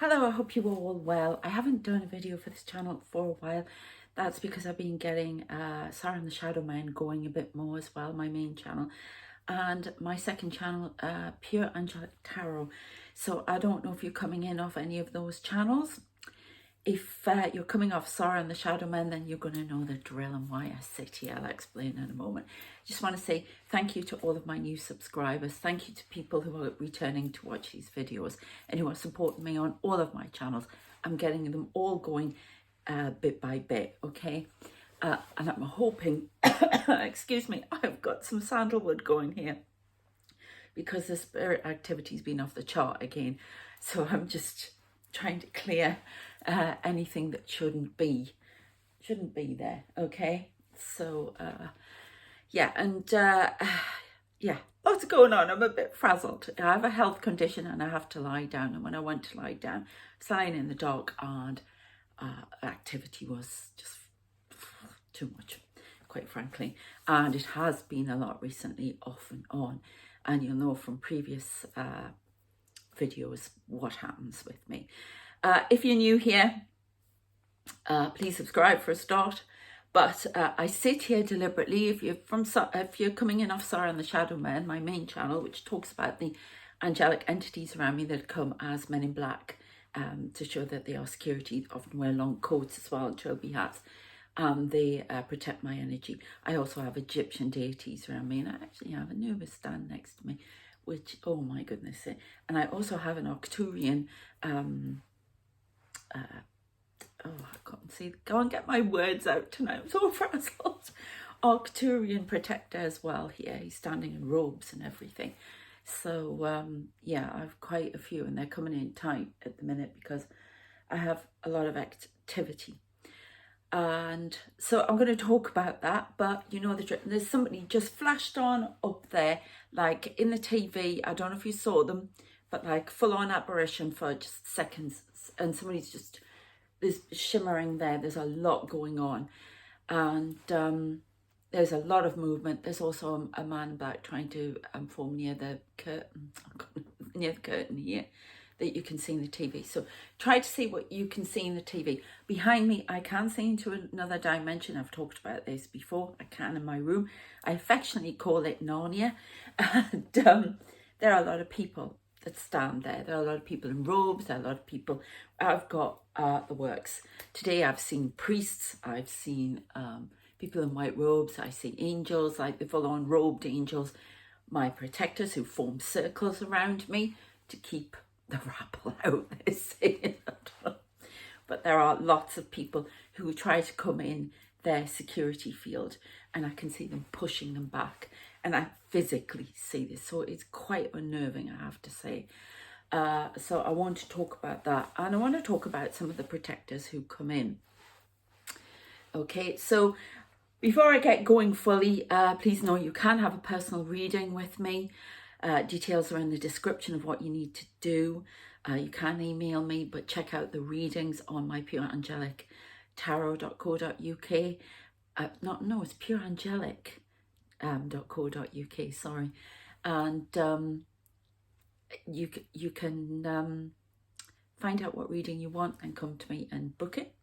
Hello, I hope you are all well. I haven't done a video for this channel for a while. That's because I've been getting Sarah and the Shadow Men going a bit more as well, my main channel. And my second channel, Pure Angelic Tarot. So I don't know if you're coming in off any of those channels. If you're coming off Sara and the Shadow Men, then you're going to know the drill and why I sit here. I'll explain in a moment. Just want to say thank you to all of my new subscribers. Thank you to people who are returning to watch these videos and who are supporting me on all of my channels. I'm getting them all going bit by bit, okay? And I'm hoping, excuse me, I've got some sandalwood going here because the spirit activity's been off the chart again. So I'm just trying to clear anything that shouldn't be there, okay? So yeah, and yeah, lots going on. I'm a bit frazzled. I have a health condition and I have to lie down, and when I went to lie down, I was lying in the dark and activity was just too much, quite frankly, and it has been a lot recently, off and on, and you'll know from previous videos what happens with me. If you're new here, please subscribe for a start. But I sit here deliberately. If you're coming in off Sara and the Shadow Men, my main channel, which talks about the angelic entities around me that come as men in black to show that they are security, often wear long coats as well and trilby hats. They protect my energy. I also have Egyptian deities around me, and I actually have Anubis stand next to me, which, oh my goodness. And I also have an Arcturian oh, I can't see, go and get my words out tonight, I'm so frazzled. Arcturian protector as well here. He's standing in robes and everything. So yeah, I have quite a few, and they're coming in tight at the minute because I have a lot of activity. And so I'm going to talk about that, but you know, there's somebody just flashed on up there, like in the TV. I don't know if you saw them, but like full on apparition for just seconds, and somebody's just, there's shimmering there. There's a lot going on, and there's a lot of movement. There's also a man back trying to form near the curtain, near the curtain here, that you can see in the TV. So try to see what you can see in the TV. Behind me, I can see into another dimension. I've talked about this before. I can in my room. I affectionately call it Narnia. And there are a lot of people that stand there. There are a lot of people in robes. There are a lot of people. I've got the works. Today I've seen priests. I've seen people in white robes. I see angels, like the full-on robed angels. My protectors who form circles around me to keep the rabble out, they say. But there are lots of people who try to come in their security field, and I can see them pushing them back, and I physically see this, so it's quite unnerving, I have to say. So I want to talk about that, and I want to talk about some of the protectors who come in. Okay, so before I get going fully, please know you can have a personal reading with me. Details are in the description of what you need to do. You can email me, but check out the readings on my Pure Angelic sara.curranross.co.uk. No, it's pureangelic.co.uk, sorry. And you can find out what reading you want and come to me and book it.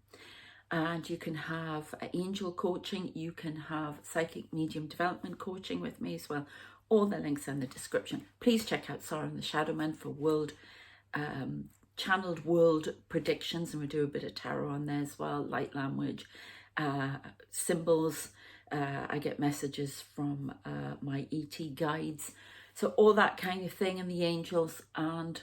And you can have angel coaching. You can have psychic medium development coaching with me as well. All the links are in the description. Please check out Sara and the Shadow Men for channeled world predictions, and we do a bit of tarot on there as well, light language, symbols. I get messages from my ET guides, so all that kind of thing, and the angels, and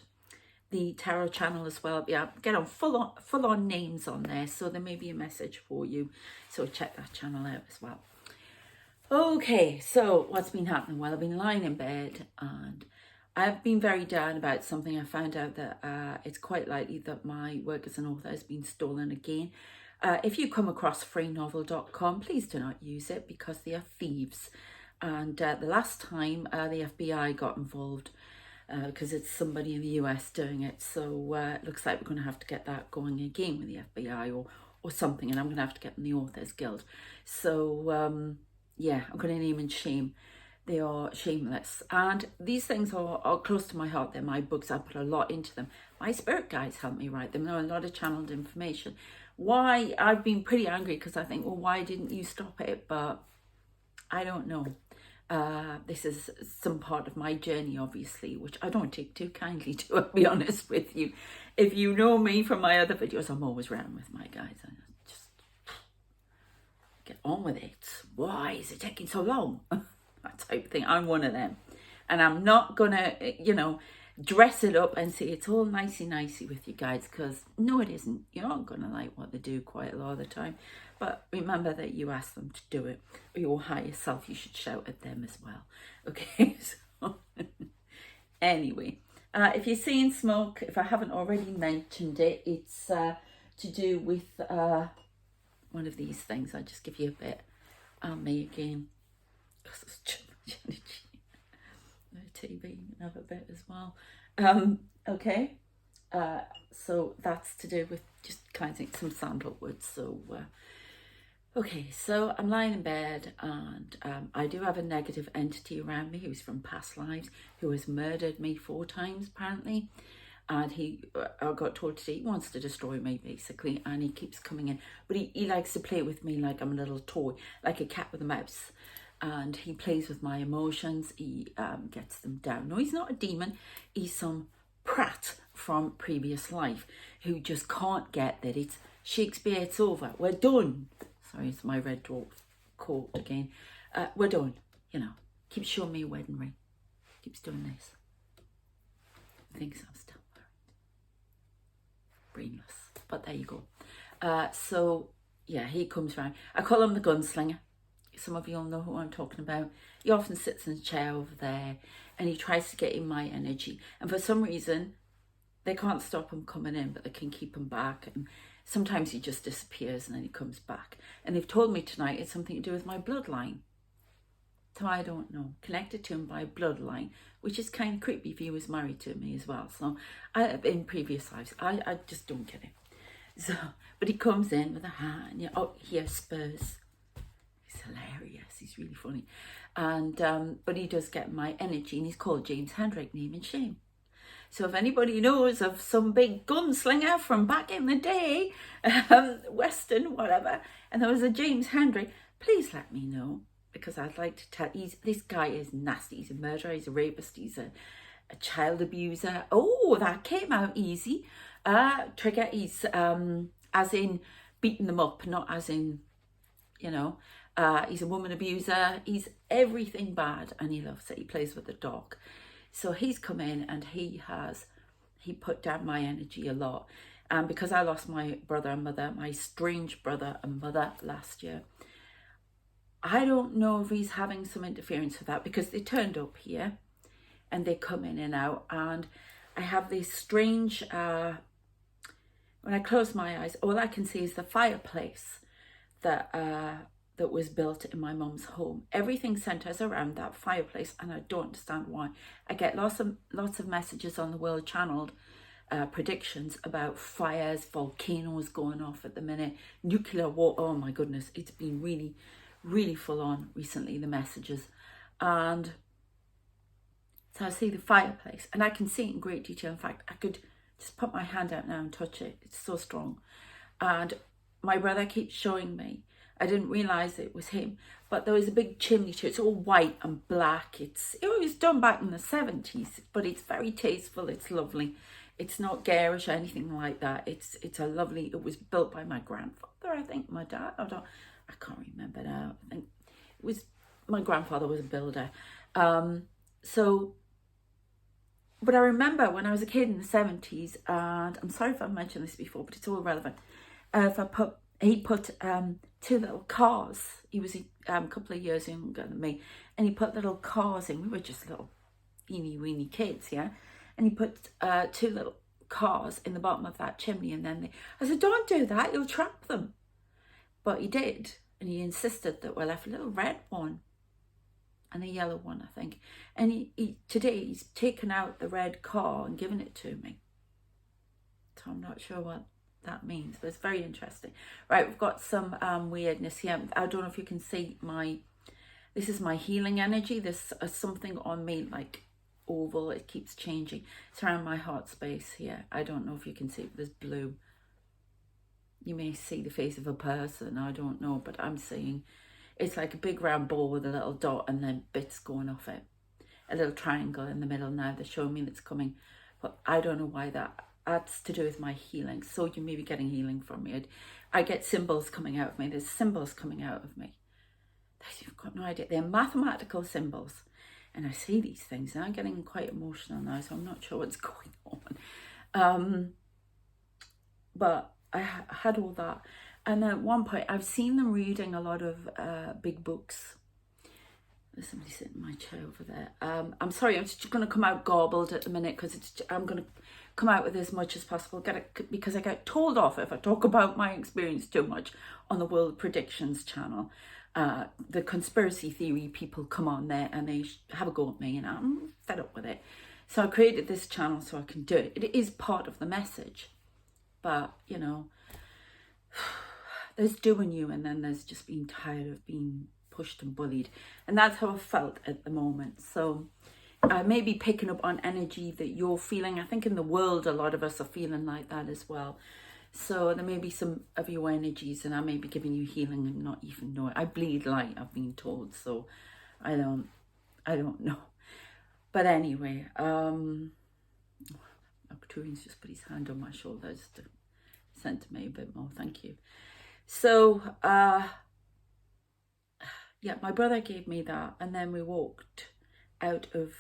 the tarot channel as well. Yeah, get on full on names on there, so there may be a message for you, so check that channel out as well. Okay, so what's been happening? Well, I've been lying in bed and I've been very down about something. I found out that it's quite likely that my work as an author has been stolen again. If you come across freenovel.com, please do not use it because they are thieves. And the last time the FBI got involved because it's somebody in the US doing it. So it looks like we're going to have to get that going again with the FBI or something. And I'm going to have to get in the Authors Guild. So yeah, I'm going to name and shame. They are shameless. And these things are close to my heart. They're my books. I put a lot into them. my spirit guides help me write them. There are a lot of channeled information. Why? I've been pretty angry because I think, well, why didn't you stop it? But I don't know. This is some part of my journey, obviously, which I don't take too kindly to, I'll be honest with you. If you know me from my other videos, I'm always round with my guys. I just get on with it. Why is it taking so long? That type of thing. I'm one of them. And I'm not going to, you know, dress it up and say it's all nicey with you guys, because no, it isn't. You're not going to like what they do quite a lot of the time. But remember that you asked them to do it, or your higher self, you should shout at them as well. Okay, so anyway, if you're seeing smoke, if I haven't already mentioned it, it's to do with one of these things. I'll just give you a bit on me again, because it's too much energy. TV, have a bit as well. Okay, so that's to do with just cleansing some sandalwood. So okay, so I'm lying in bed, and I do have a negative entity around me who's from past lives, who has murdered me 4 times apparently, and I got told today he wants to destroy me basically, and he keeps coming in, but he likes to play with me like I'm a little toy, like a cat with a mouse. And he plays with my emotions. He gets them down. No, he's not a demon. He's some prat from previous life who just can't get that it's Shakespeare, it's over. We're done. Sorry, it's my red dwarf quote again. We're done. You know, keeps showing me a wedding ring. Keeps doing this. Thinks I'm still married. Brainless. But there you go. So, yeah, he comes round. I call him the gunslinger. Some of you all know who I'm talking about. He often sits in a chair over there and he tries to get in my energy. And for some reason, they can't stop him coming in, but they can keep him back. And sometimes he just disappears and then he comes back. And they've told me tonight it's something to do with my bloodline. So I don't know. Connected to him by bloodline, which is kind of creepy if he was married to me as well. So in previous lives, I just don't get it. So, but he comes in with a hat and he has spurs. Hilarious, he's really funny, and but he does get my energy, and he's called James Hendrick, name and shame. So if anybody knows of some big gunslinger from back in the day, Western whatever, and there was a James Hendrick, please let me know, because I'd like to tell. This guy is nasty. He's a murderer, he's a rapist, he's a child abuser. Oh, that came out easy. Trigger, he's as in beating them up, not as in, you know. He's a woman abuser. He's everything bad, and he loves it. He plays with the dog. So he's come in and he put down my energy a lot. And because I lost my brother and mother, my strange brother and mother last year, I don't know if he's having some interference with that, because they turned up here and they come in and out. And I have this strange, when I close my eyes, all I can see is the fireplace that was built in my mum's home. Everything centers around that fireplace, and I don't understand why. I get lots of messages on the World Channeled predictions about fires, volcanoes going off at the minute, nuclear war. Oh my goodness, it's been really, really full on recently, the messages. And so I see the fireplace, and I can see it in great detail. In fact, I could just put my hand out now and touch it. It's so strong. And my brother keeps showing me. I didn't realise it was him, but there was a big chimney to it. It's all white and black. It was done back in the 70s, but it's very tasteful. It's lovely. It's not garish or anything like that. It's a lovely. It was built by my grandfather, I think. My dad. I can't remember now. I think it was my grandfather was a builder. So, but I remember when I was a kid in the 70s, and I'm sorry if I've mentioned this before, but it's all relevant. He put 2 little cars. He was a couple of years younger than me, and he put little cars in. We were just little teeny weeny kids, yeah. And he put 2 little cars in the bottom of that chimney, and then I said, "Don't do that. You'll trap them." But he did, and he insisted that we left a little red one and a yellow one, I think. And today he's taken out the red car and given it to me. So I'm not sure what that means, but it's very interesting. Right, we've got some weirdness here. I don't know if you can see this is my healing energy. There's something on me, like oval. It keeps changing. It's around my heart space here. I don't know if you can see, but there's blue. You may see the face of a person, I don't know, but I'm seeing it's like a big round ball with a little dot and then bits going off it. A little triangle in the middle now. They're showing me that's coming, but I don't know why that's to do with my healing. So you may be getting healing from me. I get symbols coming out of me. There's symbols coming out of me. You've got no idea. They're mathematical symbols. And I see these things and I'm getting quite emotional now, so I'm not sure what's going on. But I had all that. And at one point, I've seen them reading a lot of big books. There's somebody sitting in my chair over there. I'm sorry, I'm just going to come out garbled at the minute because I'm going to come out with as much as possible because I get told off if I talk about my experience too much on the World Predictions channel. The conspiracy theory people come on there and they have a go at me and I'm fed up with it. So I created this channel so I can do it. It is part of the message. But, you know, there's doing you and then there's just being tired of being pushed and bullied. And that's how I felt at the moment. So I may be picking up on energy that you're feeling. I think in the world, a lot of us are feeling like that as well. So there may be some of your energies and I may be giving you healing and not even know it. I bleed light, I've been told, so I don't know. But anyway, Arcturian's just put his hand on my shoulders to send to me a bit more, thank you. So, yeah, my brother gave me that and then we walked out of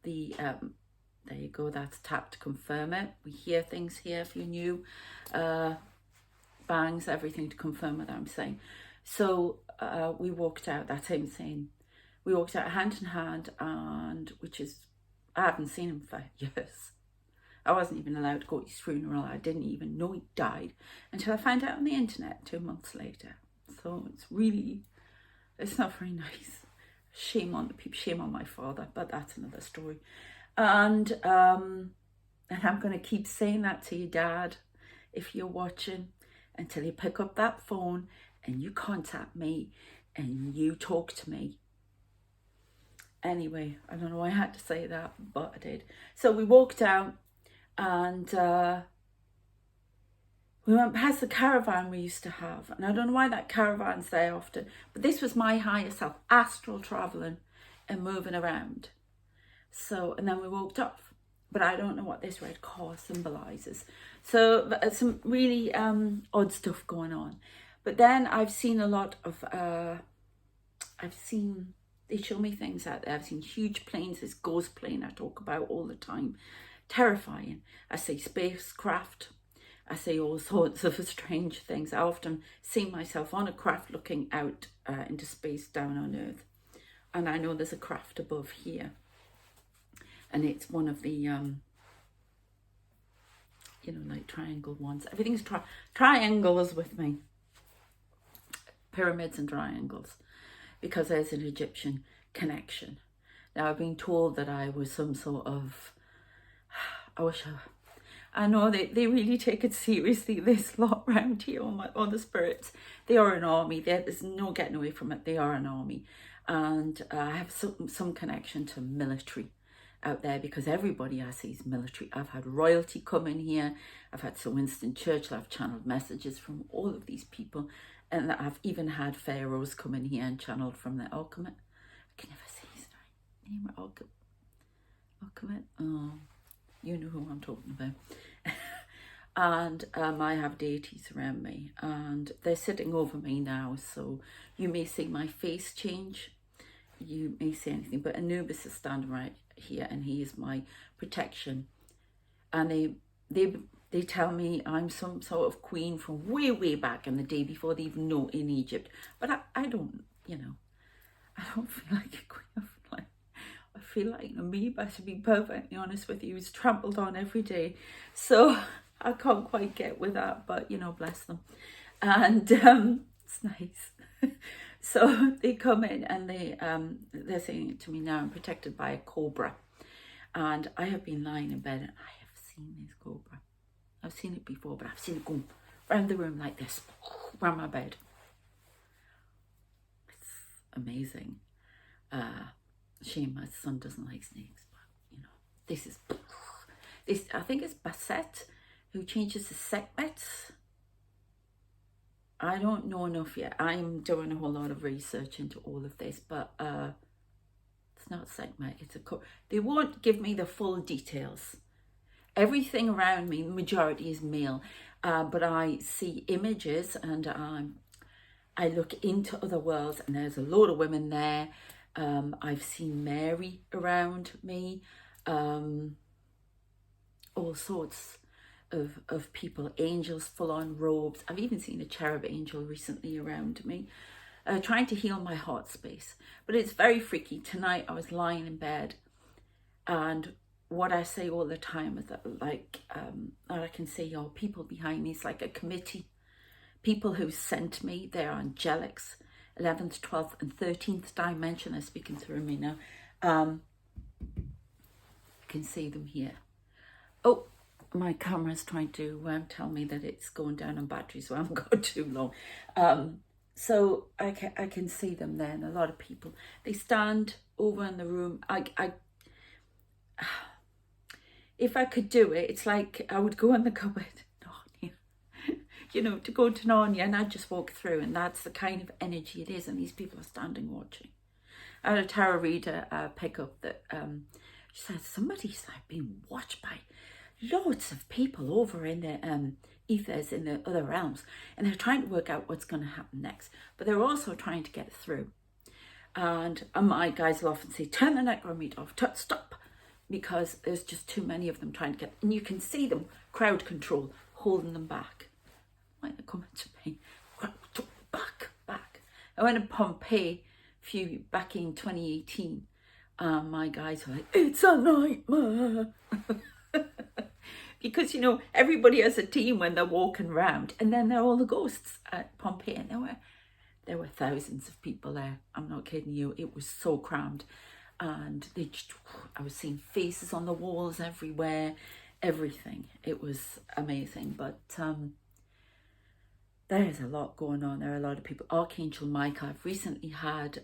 the, there you go, that's tap to confirm it. We hear things here if you're new. Bangs, everything to confirm what I'm saying. So we walked out, that's him saying, we walked out hand in hand, and which is, I haven't seen him for years. I wasn't even allowed to go to his funeral. I didn't even know he died until I found out on the internet 2 months later. So it's not very nice. Shame on the people, shame on my father, but that's another story. And I'm going to keep saying that to you, Dad, if you're watching, until you pick up that phone and you contact me and you talk to me. Anyway, I don't know why I had to say that, but I did. So we walked out and we went past the caravan we used to have. And I don't know why that caravan's there often, but this was my higher self, astral traveling and moving around. So, and then we walked off, but I don't know what this red car symbolizes. So some really odd stuff going on. But then I've seen a lot of, they show me things out there. I've seen huge planes, this ghost plane I talk about all the time. Terrifying. I see spacecraft. I see all sorts of strange things. I often see myself on a craft looking out into space down on Earth. And I know there's a craft above here. And it's one of the, you know, like triangle ones. Everything's triangles with me. Pyramids and triangles. Because there's an Egyptian connection. Now, I've been told that I was some sort of, I know they really take it seriously, this lot round here, all the spirits. They are an army. There's no getting away from it. They are an army. And I have some connection to military out there because everybody I see is military. I've had royalty come in here. I've had Sir Winston Churchill. I've channeled messages from all of these people. And I've even had pharaohs come in here and channeled from the Alchemist. I can never say his name. Alchemist. Oh, you know who I'm talking about. And I have deities around me and they're sitting over me now. So you may see my face change. You may see anything, but Anubis is standing right here and he is my protection. And they tell me I'm some sort of queen from way back in the day before they even know in Egypt. But I don't, you know, I don't feel like a queen. I feel like an amoeba, to be perfectly honest with you, who's trampled on every day. So I can't quite get with that, but you know, bless them. And it's nice. So they come in and they're saying to me now, I'm protected by a cobra. And I have been lying in bed and I have seen this cobra. I've seen it before, but I've seen it go around the room like this, around my bed. It's amazing. Shame my son doesn't like snakes, but you know. this is, this, I think it's Bassett who changes the segments. I don't know enough yet. I'm doing a whole lot of research into all of this, but it's not segment, it's a they won't give me the full details. Everything around me, the majority is male, but I see images and I look into other worlds, and there's a load of women there. I've seen Mary around me, all sorts of people, angels, full-on robes. I've even seen a cherub angel recently around me, trying to heal my heart space. But it's very freaky. Tonight I was lying in bed, and what I say all the time is that, like, I can see people behind me. It's like a committee. People who sent me, they're angelics, 11th, 12th and 13th dimension. They're speaking through me now. You can see them here. Oh, my camera's trying to tell me that it's going down on battery, so I haven't got too long. So I can see them there, and a lot of people. They stand over in the room. If I could do it, it's like I would go in the cupboard, you know, to go to Narnia, and I'd just walk through, and that's the kind of energy it is, and these people are standing watching. I had a tarot reader pick up that she said somebody's like being watched by loads of people over in the ethers, in the other realms, and they're trying to work out what's going to happen next, but they're also trying to get through. And my guys will often say, turn the necrometer off, stop, because there's just too many of them trying to get, and you can see them, crowd control, holding them back. Like they're coming to me, back. I went to Pompeii back in 2018. My guys were like, it's a nightmare. Because, you know, everybody has a team when they're walking around, and then they're all the ghosts at Pompeii, and there were thousands of people there. I'm not kidding you. It was so crammed, and I was seeing faces on the walls everywhere, everything. It was amazing, but there's a lot going on. There are a lot of people. Archangel Michael, I've recently had,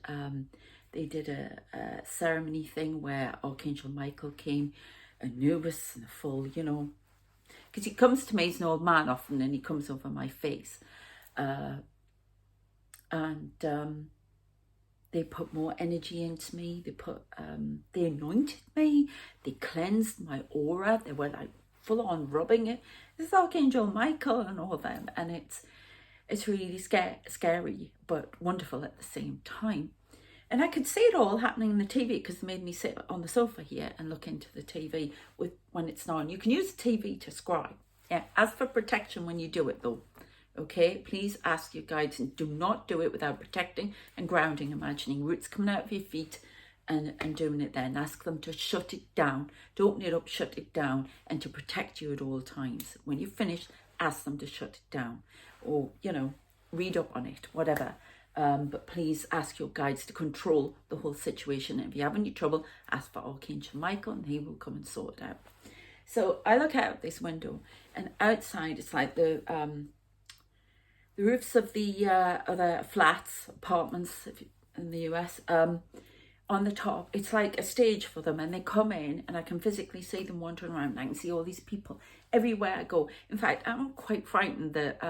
they did a ceremony thing where Archangel Michael came, Anubis in a full, you know, because he comes to me, he's an old man often, and he comes over my face. They put more energy into me. They anointed me. They cleansed my aura. They were like full on rubbing it. This is Archangel Michael and all of them. And it's really scary, but wonderful at the same time. And I could see it all happening on the TV, because they made me sit on the sofa here and look into the TV when it's not on. You can use the TV to scribe. Yeah. As for protection when you do it though, okay, please ask your guides, and do not do it without protecting and grounding, imagining roots coming out of your feet and doing it then. Ask them to shut it down, to open it up, shut it down, and to protect you at all times. When you finish, ask them to shut it down, or, you know, read up on it, whatever. But please ask your guides to control the whole situation. And if you have any trouble, ask for Archangel Michael, and he will come and sort it out. So I look out this window, and outside it's like the roofs of the other flats, apartments in the US, on the top, it's like a stage for them, and they come in, and I can physically see them wandering around, and I can see all these people everywhere I go. In fact, I'm quite frightened that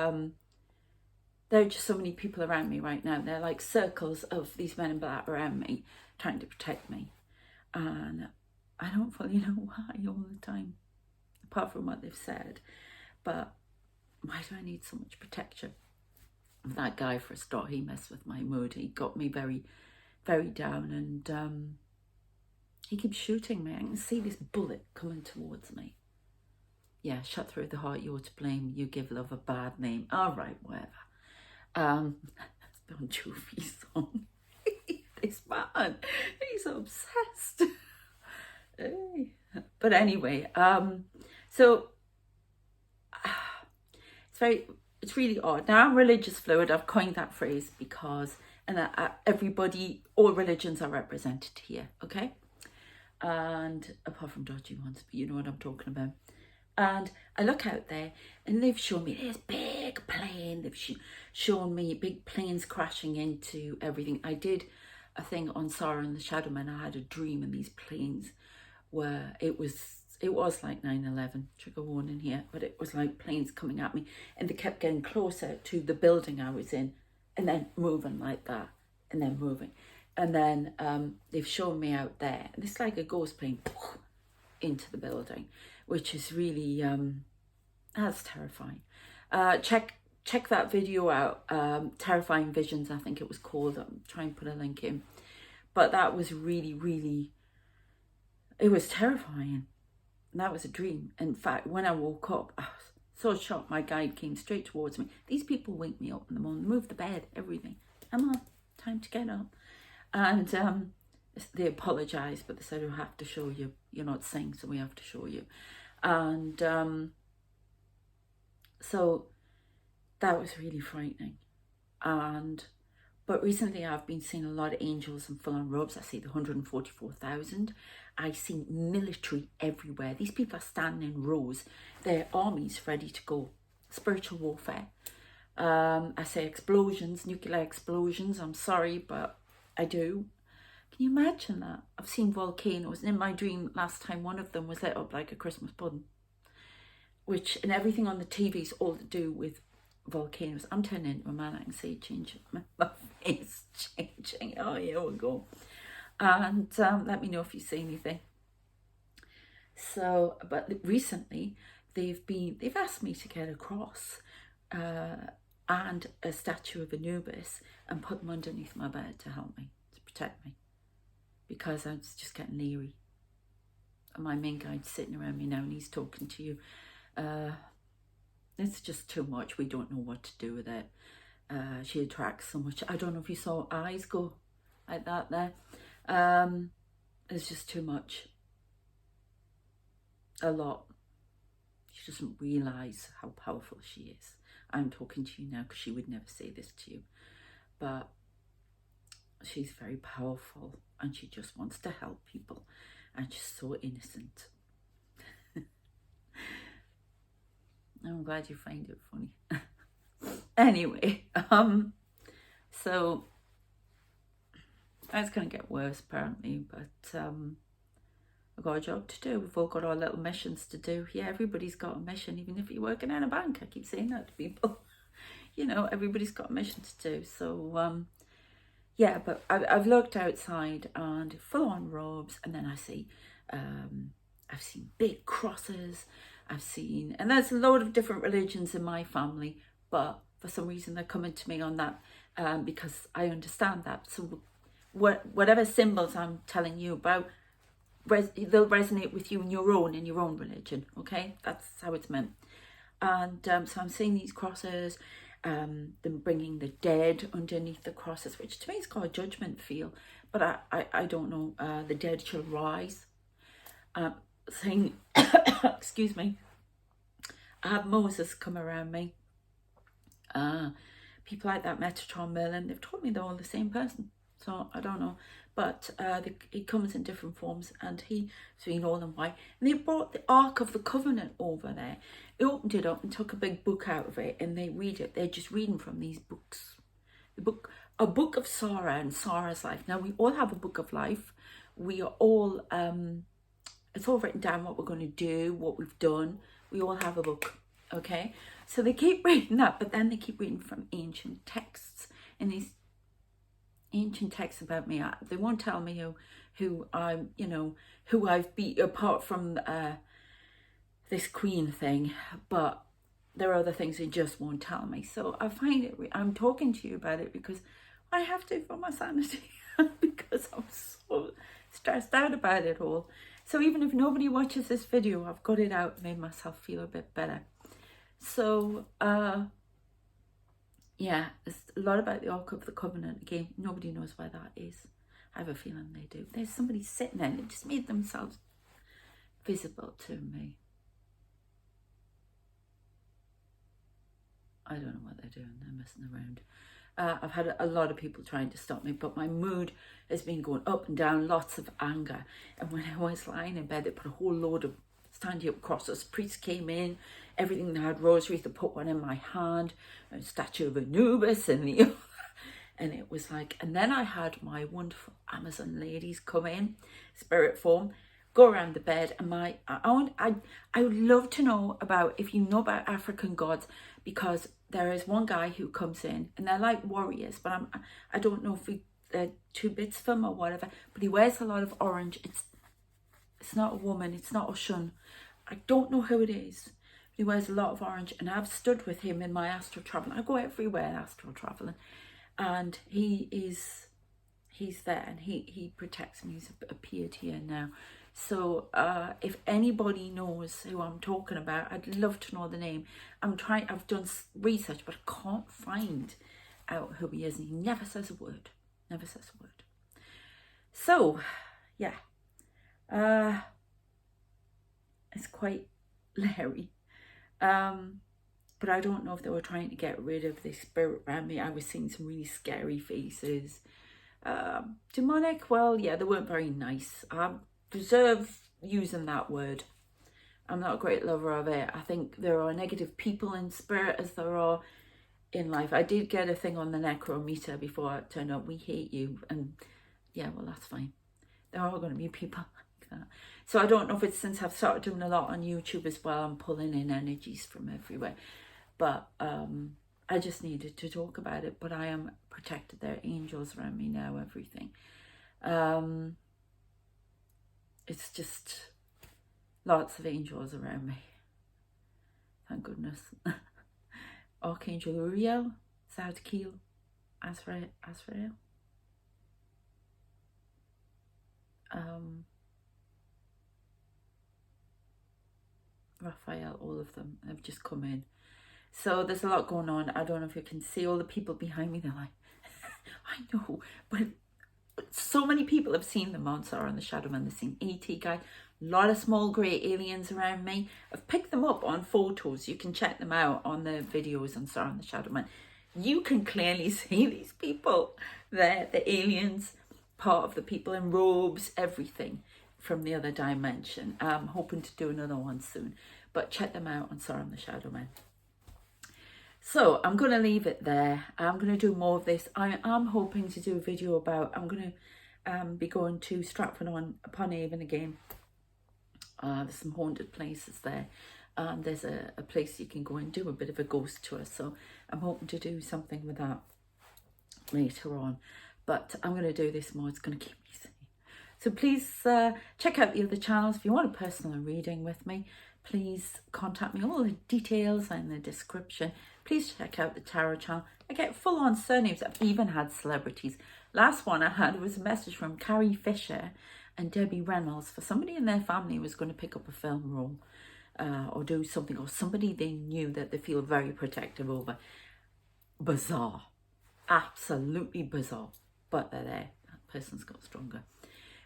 there are just so many people around me right now. They're like circles of these men in black around me, trying to protect me. And I don't fully know why all the time, apart from what they've said. But why do I need so much protection? That guy, for a start, he messed with my mood. He got me very, very down, and he keeps shooting me. I can see this bullet coming towards me. Yeah, shut through the heart, you're to blame. You give love a bad name. All right, whatever. Bon Jovi song. This man, he's obsessed. But anyway, so it's really odd. Now, I'm religious fluid. I've coined that phrase because, and everybody, all religions are represented here, okay? And apart from dodgy ones, but you know what I'm talking about. And I look out there, and they've shown me this big plane. They've shown me big planes crashing into everything. I did a thing on Sarah and the Shadow Men. I had a dream, and these planes it was it was like 9/11, trigger warning here, but it was like planes coming at me, and they kept getting closer to the building I was in, and then moving like that, and then moving. And then they've shown me out there, and it's like a ghost plane into the building, which is really, that's terrifying. Check that video out, Terrifying Visions, I think it was called. I'm trying to put a link in. But that was really, really, it was terrifying. And that was a dream. In fact, when I woke up, I was so shocked. My guide came straight towards me. These people wake me up in the morning, move the bed, everything. I'm on, time to get up. And they apologised, but they said, we have to show you. You're not saying, so we have to show you. And so that was really frightening. But recently I've been seeing a lot of angels and full-on robes. I see the 144,000. I see military everywhere. These people are standing in rows. Their armies ready to go. Spiritual warfare. I say explosions, nuclear explosions. I'm sorry, but I do. Can you imagine that? I've seen volcanoes. And in my dream last time, one of them was lit up like a Christmas pudding. Which, and everything on the TV is all to do with volcanoes. I'm turning into a man. I can see it changing. My face changing. Oh, here we go. And let me know if you see anything. So, but recently they've asked me to get a cross and a statue of Anubis and put them underneath my bed to help me, to protect me, because I was just getting leery. And my main guide's sitting around me now, and he's talking to you. It's just too much. We don't know what to do with it. She attracts so much. I don't know if you saw eyes go like that there. It's just too much. A lot. She doesn't realise how powerful she is. I'm talking to you now because she would never say this to you. But she's very powerful, and she just wants to help people. And she's so innocent. I'm glad you find it funny. Anyway, so that's going to get worse apparently, but I've got a job to do. We've all got our little missions to do. Yeah, everybody's got a mission, even if you're working in a bank. I keep saying that to people. You know, everybody's got a mission to do. So, yeah, but I've looked outside and full-on robes, and then I see, I've seen big crosses. I've seen, and there's a load of different religions in my family, but for some reason they're coming to me on that because I understand that. So whatever symbols I'm telling you about, they'll resonate with you in your own religion, okay? That's how it's meant. And so I'm seeing these crosses, them bringing the dead underneath the crosses, which to me has got a judgment feel, but I don't know. The dead shall rise. Saying, excuse me, I have Moses come around me. People like that, Metatron Merlin, they've told me they're all the same person. So I don't know, but he comes in different forms, and he's been all in white. And they brought the Ark of the Covenant over there. They opened it up and took a big book out of it, and they read it. They're just reading from these books. A book of Sarah and Sarah's life. Now we all have a book of life. We are all it's all written down what we're going to do, what we've done. We all have a book, okay? So they keep reading that, but then they keep reading from ancient texts. And these ancient texts about me, they won't tell me who I'm, you know, who I've beat apart from this queen thing. But there are other things they just won't tell me. So I find it, I'm talking to you about it because I have to for my sanity, because I'm so stressed out about it all. So even if nobody watches this video, I've got it out and made myself feel a bit better. So, yeah, there's a lot about the Ark of the Covenant. Again, nobody knows where that is. I have a feeling they do. There's somebody sitting there and it just made themselves visible to me. I don't know what they're doing. They're messing around. I've had a lot of people trying to stop me, but my mood has been going up and down, lots of anger. And when I was lying in bed, they put a whole load of standing up crosses. Priests came in, everything. They had rosaries. They put one in my hand, a statue of Anubis and the and it was like, and then I had my wonderful Amazon ladies come in, spirit form, go around the bed, and I would love to know about, if you know about African gods, because there is one guy who comes in and they're like warriors, but I don't know if they're two bits of him or whatever, but he wears a lot of orange. It's not a woman, it's not Oshun. I don't know who it is. He wears a lot of orange, and I've stood with him in my astral traveling. I go everywhere astral traveling, and he's there, and he protects me. He's appeared here now. So if anybody knows who I'm talking about, I'd love to know the name. I've done research, but I can't find out who he is, and he never says a word. Never says a word. So, yeah. It's quite leery. But I don't know if they were trying to get rid of the spirit around me. I was seeing some really scary faces. Demonic, well, yeah, they weren't very nice. I reserve using that word. I'm not a great lover of it. I think there are negative people in spirit as there are in life. I did get a thing on the necrometer before it turned out, we hate you. And yeah, well, that's fine. There are going to be people like that. So I don't know if it's since I've started doing a lot on YouTube as well, I'm pulling in energies from everywhere. But I just needed to talk about it. But I am protected. There are angels around me now, everything. It's just lots of angels around me. Thank goodness. Archangel Uriel, Zadkiel, Azrael. Raphael, all of them have just come in. So there's a lot going on. I don't know if you can see all the people behind me. They're like, I know, but so many people have seen the Monsar and the Shadow Man. They've seen ET guy. A lot of small grey aliens around me. I've picked them up on photos. You can check them out on the videos on Sara and the Shadow Man. You can clearly see these people. They're the aliens, part of the people in robes, everything from the other dimension. I'm hoping to do another one soon, but check them out on Sara and the Shadow Man. So I'm going to leave it there. I'm going to do more of this. I am hoping to do a video about, I'm going to be going to Stratford-upon-Avon again. There's some haunted places there. There's a place you can go and do a bit of a ghost tour. So I'm hoping to do something with that later on. But I'm going to do this more. It's going to keep me sane. So please check out the other channels. If you want a personal reading with me, please contact me. All the details are in the description. Please check out the tarot channel. I get full-on surnames. I've even had celebrities. Last one I had was a message from Carrie Fisher and Debbie Reynolds for somebody in their family who was going to pick up a film role or do something, or somebody they knew that they feel very protective over. Bizarre. Absolutely bizarre. But they're there. That person's got stronger.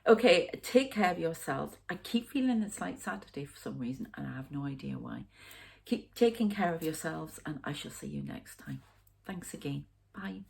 Okay, take care of yourselves. I keep feeling it's like Saturday for some reason, and I have no idea why. Keep taking care of yourselves, and I shall see you next time. Thanks again. Bye.